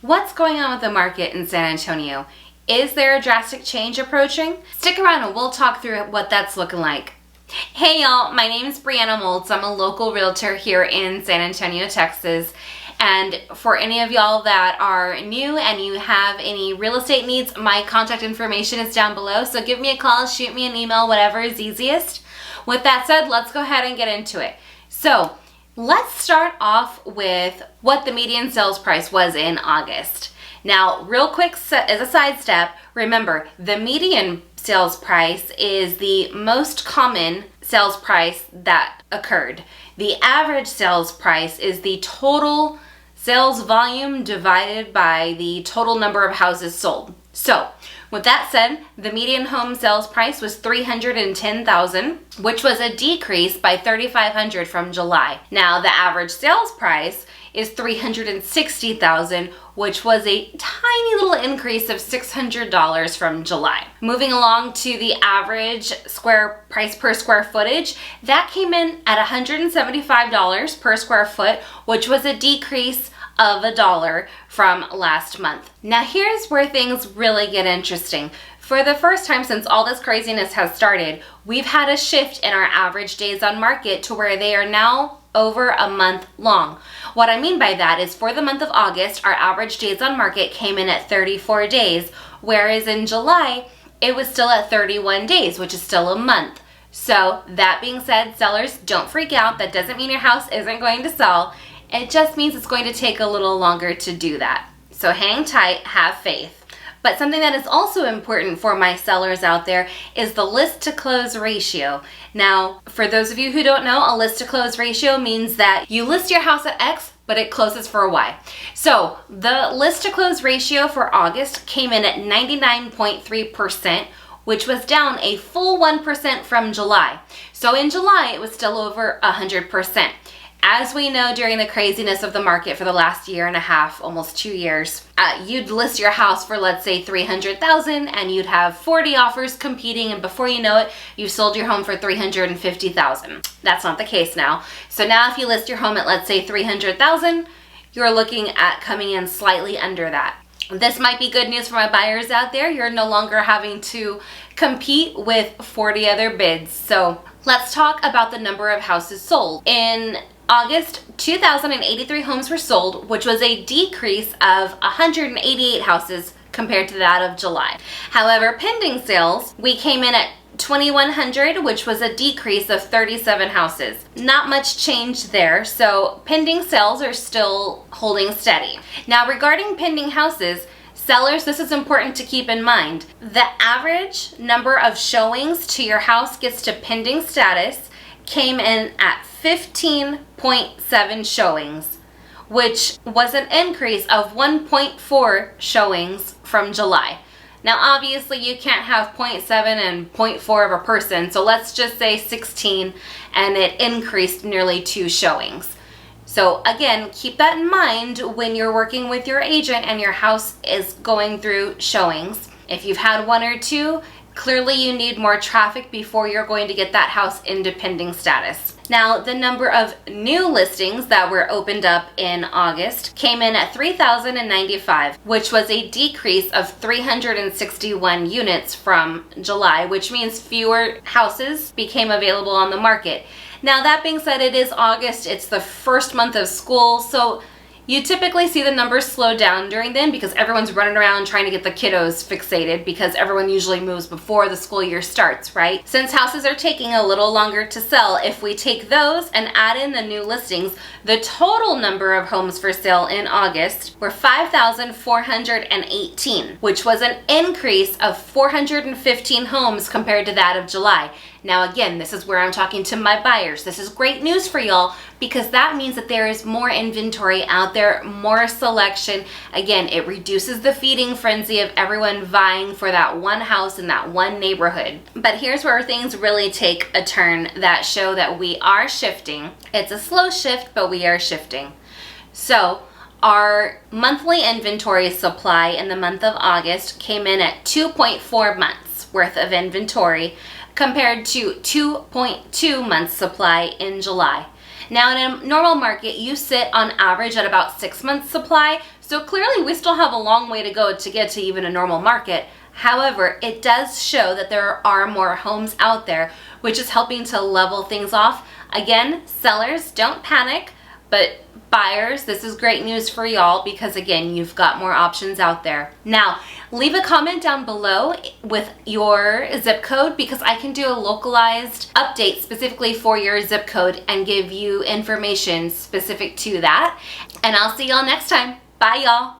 What's going on with the market in San Antonio? Is there a drastic change approaching? Stick around and we'll talk through what that's looking like. Hey y'all, my name is Brianna Moltz. I'm a local realtor here in San Antonio, Texas. And for any of y'all that are new and you have any real estate needs, my contact information is down below. So give me a call, shoot me an email, whatever is easiest. With that said, let's go ahead and get into it. So let's start off with what the median sales price was in August. Now, real quick, as a side step, remember the median sales price is the most common sales price that occurred. The average sales price is the total sales volume divided by the total number of houses sold. So, with that said, the median home sales price was $310,000, which was a decrease by $3,500 from July. Now, the average sales price is $360,000, which was a tiny little increase of $600 from July. Moving along to the average square price per square footage, that came in at $175 per square foot, which was a decrease of $1 from last month. Now here's where things really get interesting. For the first time since all this craziness has started, we've had a shift in our average days on market to where they are now over a month long. What I mean by that is for the month of August, our average days on market came in at 34 days, whereas in July, it was still at 31 days, which is still a month. So that being said, sellers, don't freak out. That doesn't mean your house isn't going to sell. It just means it's going to take a little longer to do that. So hang tight, have faith. But something that is also important for my sellers out there is the list to close ratio. Now, for those of you who don't know, a list to close ratio means that you list your house at X, but it closes for Y. So the list to close ratio for August came in at 99.3%, which was down a full 1% from July. So in July, it was still over 100%. As we know, during the craziness of the market for the last year and a half, almost 2 years, you'd list your house for, let's say, $300,000 and you'd have 40 offers competing, and before you know it, you sold your home for $350,000. That's not the case now. So now if you list your home at, let's say, $300,000, you're looking at coming in slightly under that. This might be good news for my buyers out there. You're no longer having to compete with 40 other bids. So let's talk about the number of houses sold. In August, 2,083 homes were sold, which was a decrease of 188 houses compared to that of July. However, pending sales, we came in at 2,100, which was a decrease of 37 houses. Not much change there, so pending sales are still holding steady. Now, regarding pending houses, sellers, this is important to keep in mind. The average number of showings to your house gets to pending status came in at 15.7 showings, which was an increase of 1.4 showings from July. Now, obviously, you can't have 0.7 and 0.4 of a person, so let's just say 16, and it increased nearly 2 showings. So again, keep that in mind when you're working with your agent and your house is going through showings. If you've had 1 or 2, clearly you need more traffic before you're going to get that house into pending status. Now, the number of new listings that were opened up in August came in at 3,095, which was a decrease of 361 units from July, which means fewer houses became available on the market. Now, that being said, it is August. It's the first month of school, so you typically see the numbers slow down during then because everyone's running around trying to get the kiddos fixated because everyone usually moves before the school year starts, right? Since houses are taking a little longer to sell, if we take those and add in the new listings, the total number of homes for sale in August were 5,418, which was an increase of 415 homes compared to that of July. Now again, this is where I'm talking to my buyers. This is great news for y'all because that means that there is more inventory out there, more selection. Again, it reduces the feeding frenzy of everyone vying for that one house in that one neighborhood. But here's where things really take a turn that show that we are shifting. It's a slow shift, but we are shifting. So our monthly inventory supply in the month of August came in at 2.4 months worth of inventory compared to 2.2 months supply in July. Now in a normal market, you sit on average at about 6 months supply, so clearly we still have a long way to go to get to even a normal market. However, it does show that there are more homes out there, which is helping to level things off. Again, sellers, don't panic, but buyers, this is great news for y'all because again, you've got more options out there. Now, leave a comment down below with your zip code because I can do a localized update specifically for your zip code and give you information specific to that. And I'll see y'all next time. Bye, y'all.